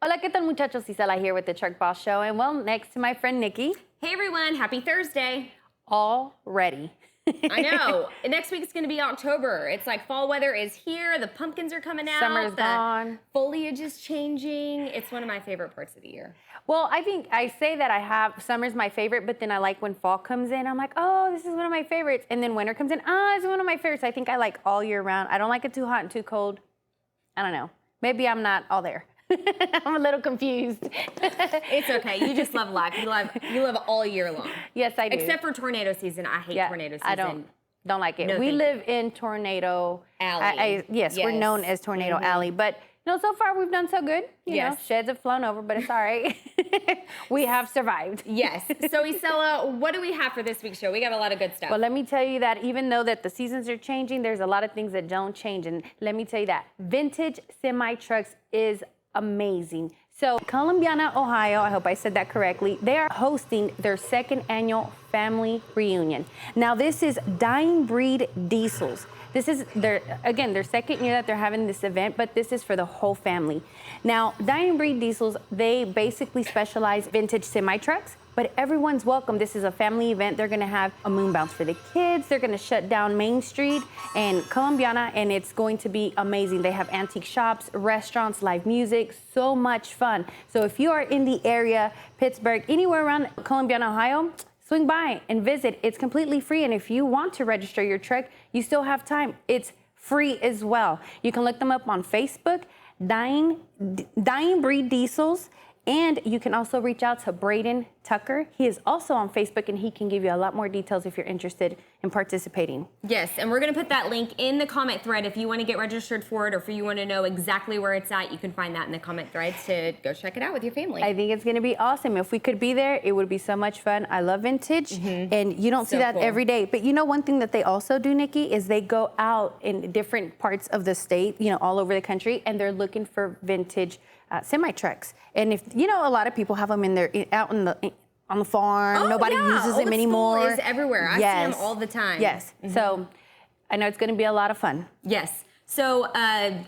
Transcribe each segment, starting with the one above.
Hola, ¿qué tal, muchachos? Isela here with the Truck Boss Show. And well, next to my friend Nikki. Hey, everyone. Happy Thursday. Already. I know. Next week is going to be October. It's like fall weather is here. The pumpkins are coming out. Summer's gone. Foliage is changing. It's one of my favorite parts of the year. Well, I think I say that summer's my favorite, but then I like when fall comes in. I'm like, oh, this is one of my favorites. And then winter comes in. Oh, it's one of my favorites. I think I like all year round. I don't like it too hot and too cold. I don't know. Maybe I'm not all there. I'm a little confused. It's okay. You just love life. You love all year long. Yes, I do. Except for tornado season. I hate tornado season. I don't like it. No, we live in Tornado Alley. Yes, we're known as Tornado Alley, but so far we've done so good. You know, sheds have flown over, but it's all right. We have survived. Yes. So, Isela, what do we have for this week's show? We got a lot of good stuff. Well, let me tell you that even though that the seasons are changing, there's a lot of things that don't change. And let me tell you that vintage semi-trucks is amazing. So Columbiana, Ohio, I hope I said that correctly, they are hosting their second annual family reunion. Now this is Dying Breed Diesels. This is their second year that they're having this event, but this is for the whole family. Now, Dying Breed Diesels, they basically specialize vintage semi-trucks, but everyone's welcome. This is a family event. They're gonna have a moon bounce for the kids. They're gonna shut down Main Street and Columbiana, and it's going to be amazing. They have antique shops, restaurants, live music, so much fun. So if you are in the area, Pittsburgh, anywhere around Columbiana, Ohio, swing by and visit. It's completely free, and if you want to register your truck, you still have time. It's free as well. You can look them up on Facebook, Dying Breed Diesels, and you can also reach out to Braden Tucker. He is also on Facebook, and he can give you a lot more details if you're interested in participating. Yes, and we're going to put that link in the comment thread. If you want to get registered for it, or if you want to know exactly where it's at, you can find that in the comment threads to go check it out with your family. I think it's going to be awesome. If we could be there, it would be so much fun. I love vintage, and you don't see that every day. But you know, one thing that they also do, Nikki, is they go out in different parts of the state, all over the country, and they're looking for vintage semi-trucks. And if a lot of people have them on the farm. Nobody uses them anymore. Old school is everywhere. I see them all the time. Yes. So I know it's going to be a lot of fun. Yes. So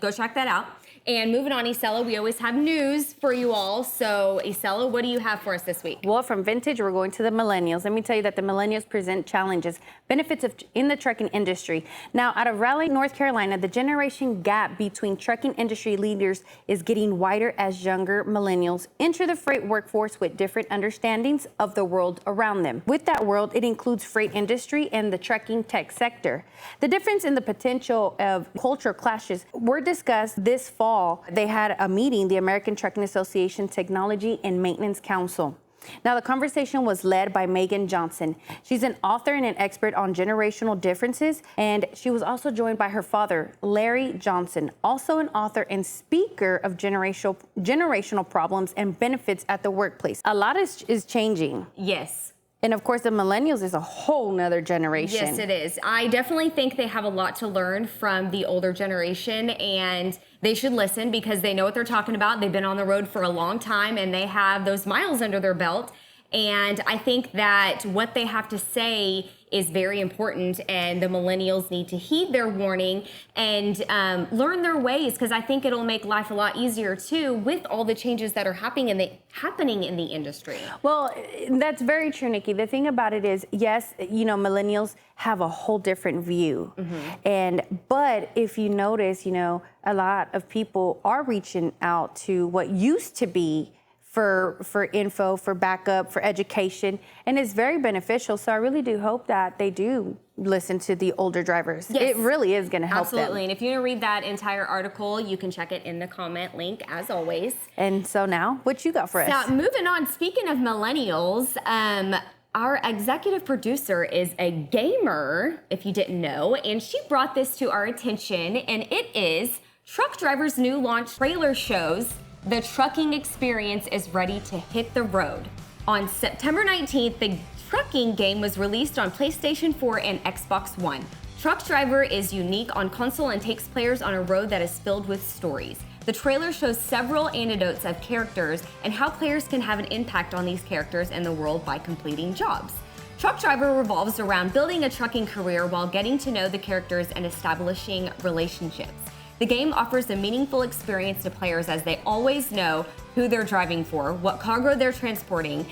go check that out. And moving on, Isela, we always have news for you all. So, Isela, what do you have for us this week? Well, from vintage, we're going to the millennials. Let me tell you that the millennials present challenges, benefits in the trucking industry. Now, out of Raleigh, North Carolina, the generation gap between trucking industry leaders is getting wider as younger millennials enter the freight workforce with different understandings of the world around them. With that world, it includes freight industry and the trucking tech sector. The difference in the potential of cultural clashes were discussed this fall. They had a meeting, the American Trucking Association Technology and Maintenance Council. Now, the conversation was led by Megan Johnson. She's an author and an expert on generational differences, and she was also joined by her father, Larry Johnson, also an author and speaker of generational problems and benefits at the workplace. A lot is changing. Yes. And of course, the millennials is a whole nother generation. Yes, it is. I definitely think they have a lot to learn from the older generation, and they should listen because they know what they're talking about. They've been on the road for a long time, and they have those miles under their belt. And I think that what they have to say is very important, and the millennials need to heed their warning and learn their ways, because I think it'll make life a lot easier too with all the changes that are happening in the industry. Well, that's very true, Nikki. The thing about it is, yes, millennials have a whole different view. But if you notice, a lot of people are reaching out to what used to be for info, for backup, for education, and it's very beneficial. So I really do hope that they do listen to the older drivers. Yes. It really is going to help Absolutely. them. And if you want to read that entire article, you can check it in the comment link, as always. And so now, what you got for us? So moving on, speaking of millennials, our executive producer is a gamer, if you didn't know, and she brought this to our attention, and it is Truck Drivers' new launch trailer shows the trucking experience is ready to hit the road. On September 19th, the trucking game was released on PlayStation 4 and Xbox One. Truck Driver is unique on console and takes players on a road that is filled with stories. The trailer shows several anecdotes of characters and how players can have an impact on these characters and the world by completing jobs. Truck Driver revolves around building a trucking career while getting to know the characters and establishing relationships. The game offers a meaningful experience to players as they always know who they're driving for, what cargo they're transporting,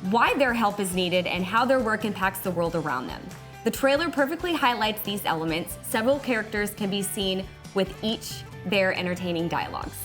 why their help is needed, and how their work impacts the world around them. The trailer perfectly highlights these elements. Several characters can be seen with each their entertaining dialogues.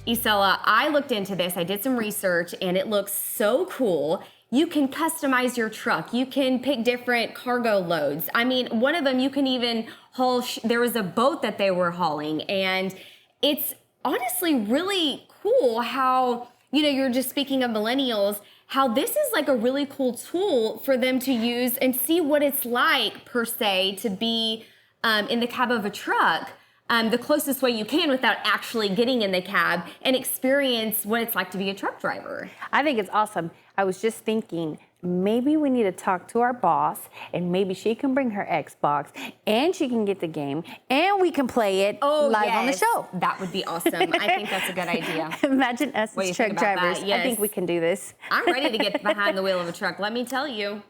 Isela, I looked into this, I did some research, and it looks so cool. You can customize your truck. You can pick different cargo loads. I mean, one of them you can even haul, there was a boat that they were hauling, and it's honestly really cool how, you're just speaking of millennials, how this is like a really cool tool for them to use and see what it's like, per se, to be in the cab of a truck. The closest way you can without actually getting in the cab and experience what it's like to be a truck driver. I think it's awesome. I was just thinking, maybe we need to talk to our boss and maybe she can bring her Xbox and she can get the game and we can play it live on the show. That would be awesome. I think that's a good idea. Imagine us as truck drivers. Yes. I think we can do this. I'm ready to get behind the wheel of a truck. Let me tell you.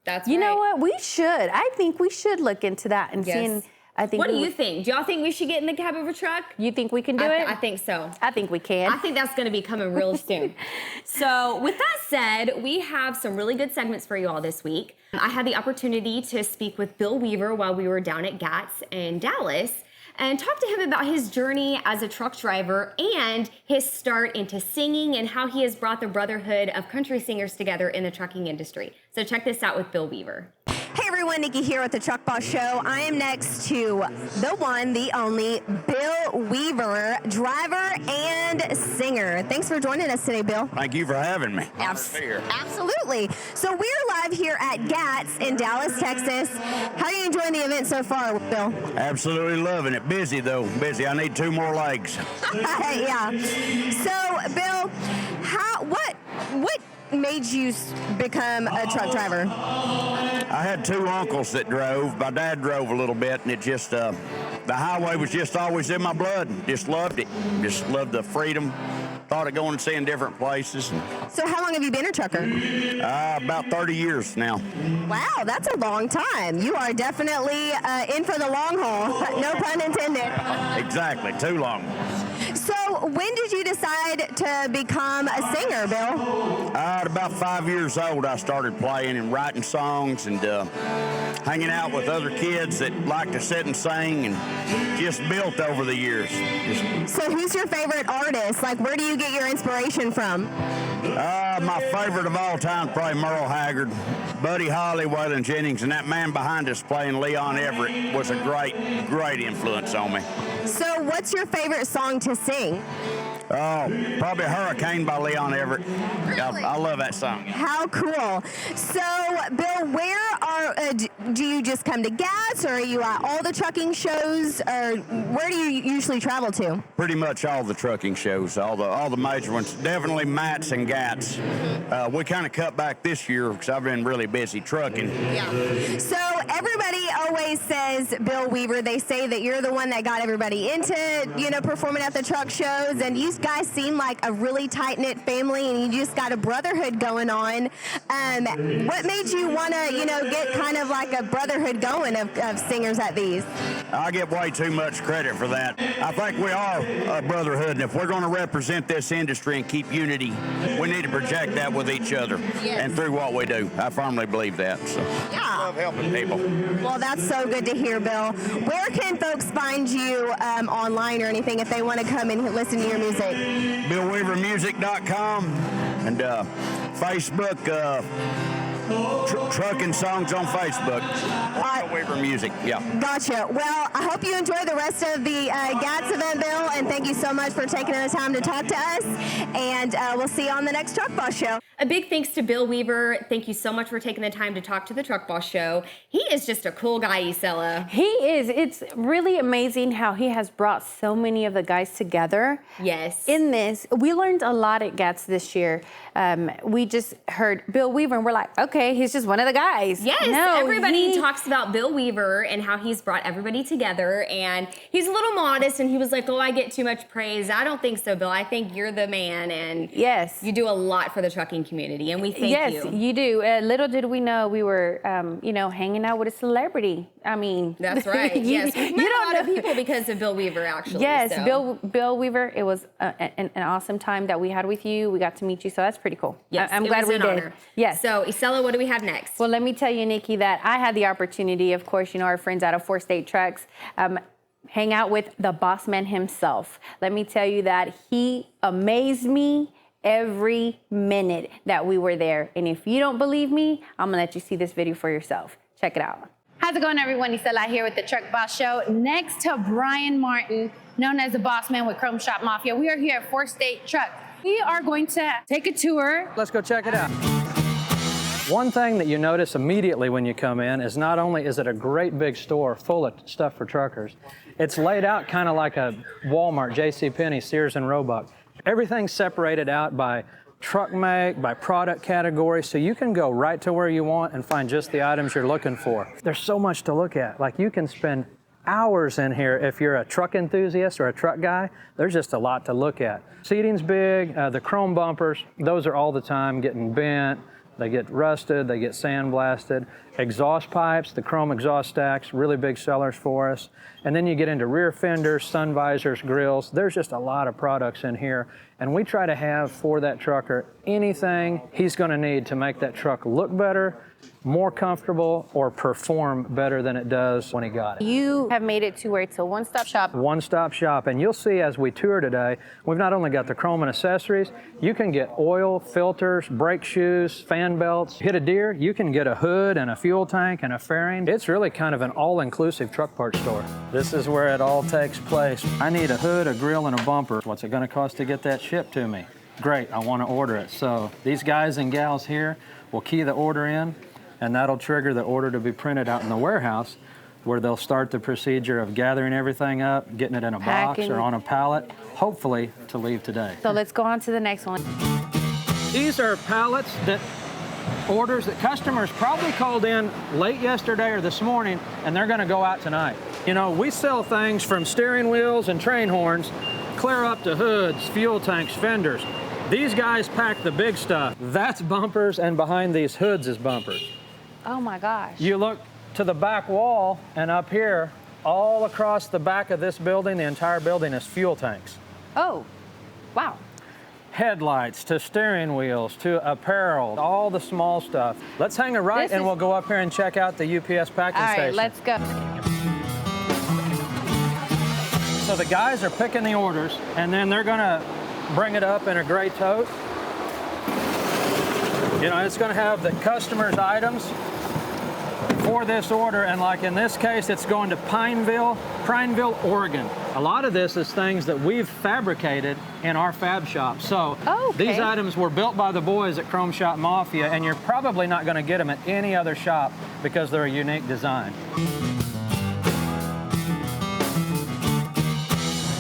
That's You know what? We should. I think we should look into that and seeing. What do you think? Do y'all think we should get in the cab of a truck? You think we can do it? I think so. I think we can. I think that's going to be coming real soon. So with that said, we have some really good segments for you all this week. I had the opportunity to speak with Bill Weaver while we were down at GATS in Dallas and talk to him about his journey as a truck driver and his start into singing and how he has brought the brotherhood of country singers together in the trucking industry. So check this out with Bill Weaver. Hey everyone, Nikki here with the Truck Boss Show. I am next to the one, the only, Bill Weaver, driver and singer. Thanks for joining us today, Bill. Thank you for having me. Absolutely. So we're live here at GATS in Dallas, Texas. How are you enjoying the event so far, Bill? Absolutely loving it. Busy though, busy. I need 2 more legs. Yeah. So, Bill, what made you become a truck driver? I had 2 uncles that drove. My dad drove a little bit, and it just, the highway was just always in my blood. Just loved it. Just loved the freedom. Thought of going and seeing different places. So how long have you been a trucker? About 30 years now. Wow, that's a long time. You are definitely in for the long haul. No pun intended. Exactly, too long. So when did you decide to become a singer, Bill? At about 5 years old, I started playing and writing songs and hanging out with other kids that like to sit and sing, and just built over the years. So who's your favorite artist? Like, where do you get your inspiration from? My favorite of all time, probably Merle Haggard, Buddy Holly, Waylon Jennings, and that man behind us playing Leon Everett was a great influence on me. So what's your favorite song to sing? Oh, probably Hurricane by Leon Everett. Really? I love that song. How cool. So, Bill, where do you just come to GATS, or are you at all the trucking shows, or where do you usually travel to? Pretty much all the trucking shows, all the major ones. Definitely Matt's and GATS. We kind of cut back this year because I've been really busy trucking. Yeah. So everybody always says, Bill Weaver, they say that you're the one that got everybody into, performing at the truck shows, and you guys seem like a really tight-knit family, and you just got a brotherhood going on. What made you want to, get kind of like a brotherhood going of singers at these? I get way too much credit for that. I think we are a brotherhood, and if we're going to represent this industry and keep unity, we need to project that with each other and through what we do. I firmly believe that. So. Yeah. I love helping people. Well, that's so good to hear, Bill. Where can folks find you online or anything if they want to come and listen to your music? BillWeaverMusic.com and Facebook, Trucking Songs on Facebook. Bill Weaver Music, yeah. Gotcha. Well, I hope you enjoy the rest of the GATS event, Bill, and thank you so much for taking the time to talk to us. And we'll see you on the next Truck Boss Show. A big thanks to Bill Weaver. Thank you so much for taking the time to talk to the Truck Boss Show. He is just a cool guy, Isela. He is. It's really amazing how he has brought so many of the guys together. Yes. In this, we learned a lot at GATS this year. We just heard Bill Weaver, and we're like, okay, he's just one of the guys. Yes, no, everybody talks about Bill Weaver and how he's brought everybody together, and he's a little modest, and he was like, oh, I get too much praise. I don't think so, Bill. I think you're the man, and yes, you do a lot for the trucking community, and we thank you. Yes, you do. Little did we know we were, hanging out with a celebrity. I mean, that's right. Yes, we met a lot of people because of Bill Weaver, actually. Yes, so. Bill Weaver. It was an awesome time that we had with you. We got to meet you, so that's pretty cool. Yes, I'm glad we did. Honor. Yes. So, Isela, what do we have next? Well, let me tell you, Nikki, that I had the opportunity, of course, our friends out of 4 State Trucks, hang out with the boss man himself. Let me tell you that he amazed me every minute that we were there. And if you don't believe me, I'm gonna let you see this video for yourself. Check it out. How's it going, everyone? Isela here with the Truck Boss Show. Next to Brian Martin, known as the boss man with Chrome Shop Mafia. We are here at 4 State Truck. We are going to take a tour. Let's go check it out. One thing that you notice immediately when you come in is not only is it a great big store full of stuff for truckers, it's laid out kind of like a Walmart, JCPenney, Sears and Roebuck. Everything's separated out by truck make, by product category, so you can go right to where you want and find just the items you're looking for. There's so much to look at. Like, you can spend hours in here if you're a truck enthusiast or a truck guy. There's just a lot to look at. Seating's big, the chrome bumpers, those are all the time getting bent, they get rusted, they get sandblasted. Exhaust pipes, the chrome exhaust stacks, really big sellers for us. And then you get into rear fenders, sun visors, grills. There's just a lot of products in here. And we try to have for that trucker anything he's gonna need to make that truck look better, more comfortable, or perform better than it does when he got it. You have made it to where it's a one-stop shop. One-stop shop, and you'll see as we tour today, we've not only got the chrome and accessories, you can get oil, filters, brake shoes, fan belts. Hit a deer, you can get a hood and a fuel tank and a fairing. It's really kind of an all-inclusive truck parts store. This is where it all takes place. I need a hood, a grill, and a bumper. What's it gonna cost to get that shipped to me? Great, I wanna order it. So these guys and gals here will key the order in, and that'll trigger the order to be printed out in the warehouse, where they'll start the procedure of gathering everything up, getting it in a box or on a pallet, hopefully to leave today. So let's go on to the next one. These are pallets that orders that customers probably called in late yesterday or this morning, and they're gonna go out tonight. We sell things from steering wheels and train horns, clear up to hoods, fuel tanks, fenders. These guys pack the big stuff. That's bumpers, and behind these hoods is bumpers. Oh my gosh. You look to the back wall, and up here, all across the back of this building, the entire building is fuel tanks. Oh, wow. Headlights to steering wheels to apparel, all the small stuff. Let's hang a right and we'll go up here and check out the UPS packing station. All right, let's go. So the guys are picking the orders, and then they're gonna bring it up in a gray tote. It's gonna have the customer's items for this order, and like in this case, it's going to Pineville, Oregon. A lot of this is things that we've fabricated in our fab shop. So these items were built by the boys at Chrome Shop Mafia, and you're probably not gonna get them at any other shop because they're a unique design.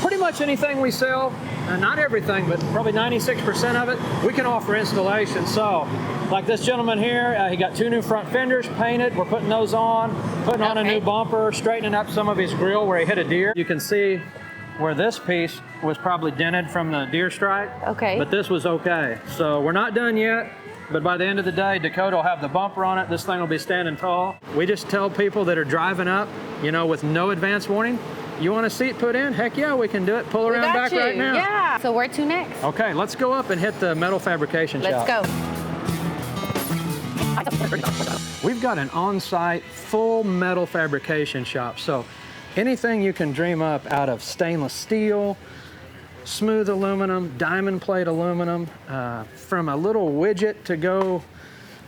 Pretty much anything we sell, not everything, but probably 96% of it, we can offer installation. So, like this gentleman here, he got 2 new front fenders painted. We're putting those on, putting on a new bumper, straightening up some of his grill where he hit a deer. You can see where this piece was probably dented from the deer strike. Okay. But this was okay. So we're not done yet, but by the end of the day, Dakota will have the bumper on it. This thing will be standing tall. We just tell people that are driving up, with no advance warning, you want a seat put in? Heck yeah, we can do it. Pull around back right now. Yeah. So where to next? Okay, let's go up and hit the metal fabrication shop. Let's go. We've got an on-site full metal fabrication shop. So anything you can dream up out of stainless steel, smooth aluminum, diamond plate aluminum, from a little widget to go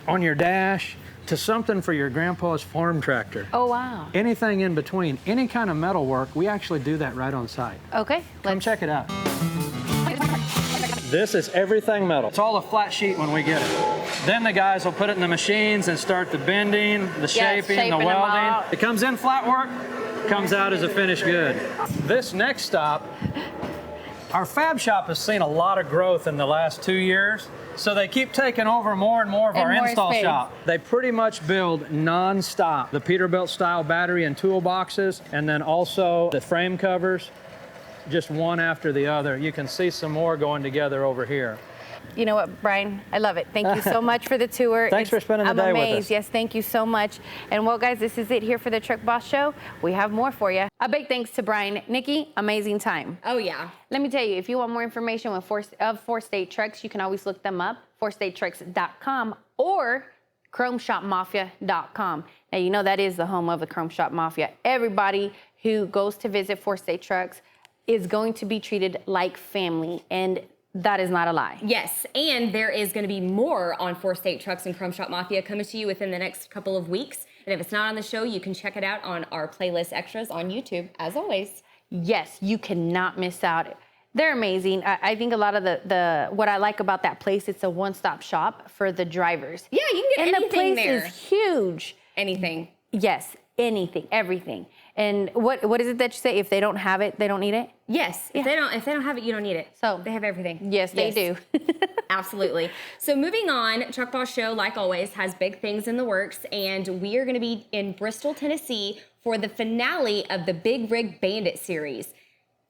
on your dash, to something for your grandpa's farm tractor. Oh, wow. Anything in between, any kind of metal work, we actually do that right on site. Okay, Come check it out. This is everything metal. It's all a flat sheet when we get it. Then the guys will put it in the machines and start the bending, the shaping, the shaping them welding. out. It comes in flat work, comes out as a finished good. This next stop, our fab shop has seen a lot of growth in the last 2 years, so they keep taking over more and more of our more install space. shop. They pretty much build non-stop. The Peterbilt style battery and toolboxes, and then also the frame covers, just one after the other. You can see some more going together over here. You know what, Brian? I love it. Thank you so much for the tour. Thanks for spending the day I'm with amazed. us. Yes, thank you so much. And well, guys, this is it here for the Truck Boss Show. We have more for you. A big thanks to Brian. Nikki, amazing time. Oh, yeah. Let me tell you, if you want more information with Four State Trucks, you can always look them up, fourstatetrucks.com or chromeshopmafia.com. Now, you know that is the home of the Chrome Shop Mafia. Everybody who goes to visit Four State Trucks is going to be treated like family, and that is not a lie. Yes, and there is going to be more on Four State Trucks and Chrome Shop Mafia coming to you within the next couple of weeks. And if it's not on the show, you can check it out on our playlist extras on YouTube, as always. Yes, you cannot miss out. They're amazing. I think a lot of the what I like about that place, it's a one-stop shop for the drivers. Yeah, you can get and anything the place there. is huge. Anything. Yes, anything, everything. And what is it that you say? If they don't have it, they don't need it? Yes, if they don't have it, you don't need it. So they have everything. Yes, they do. Absolutely. So moving on, Truck Boss Show, like always, has big things in the works, and we are going to be in Bristol, Tennessee for the finale of the Big Rig Bandit series.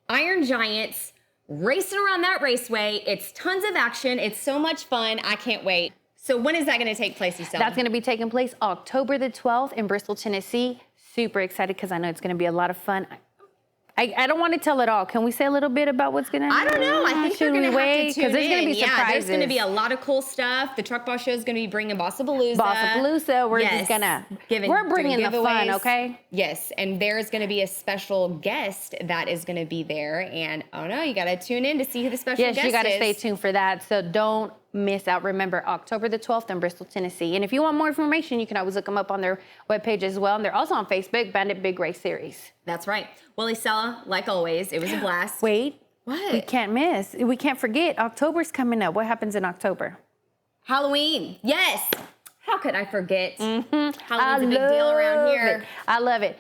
Iron Giants racing around that raceway. It's tons of action. It's so much fun. I can't wait. So when is that going to take place, Isela? That's going to be taking place October the 12th in Bristol, Tennessee. Super excited because I know it's going to be a lot of fun. I don't want to tell it all. Can we say a little bit about what's going to happen? I don't know. I think Should we're going we to have wait? to tune in. There's going to be surprises. Yeah, there's going to be a lot of cool stuff. The Truck Boss Show is going to be bringing Bossapalooza. Bossapalooza. We're just going to, we're bringing the fun, okay? Yes, and there's going to be a special guest that is going to be there. And, oh no, you got to tune in to see who the special guest is. Yes, you got to stay tuned for that. So don't miss out. Remember, October the 12th in Bristol, Tennessee. And if you want more information, you can always look them up on their webpage as well. And they're also on Facebook, Bandit Big Race Series. That's right. Well, Isela, like always, it was a blast. Wait. What? We can't miss. We can't forget. October's coming up. What happens in October? Halloween. Yes. How could I forget? Halloween's a big deal around here. I love it.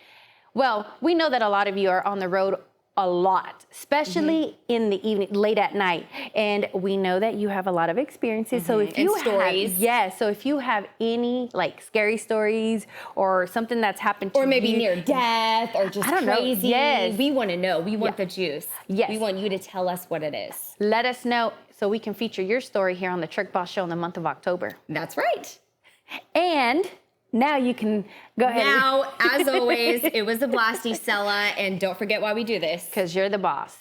Well, we know that a lot of you are on the road a lot, especially in the evening, late at night. And we know that you have a lot of experiences. So if you stories. so if you have any like scary stories or something that's happened to you. Or maybe near death or just I don't know. crazy. Yes. We want to know. We want the juice. Yes. We want you to tell us what it is. Let us know so we can feature your story here on the Truck Boss Show in the month of October. That's right. And now you can go ahead. Now, as always, it was a blast, Isela, and don't forget why we do this. Because you're the boss.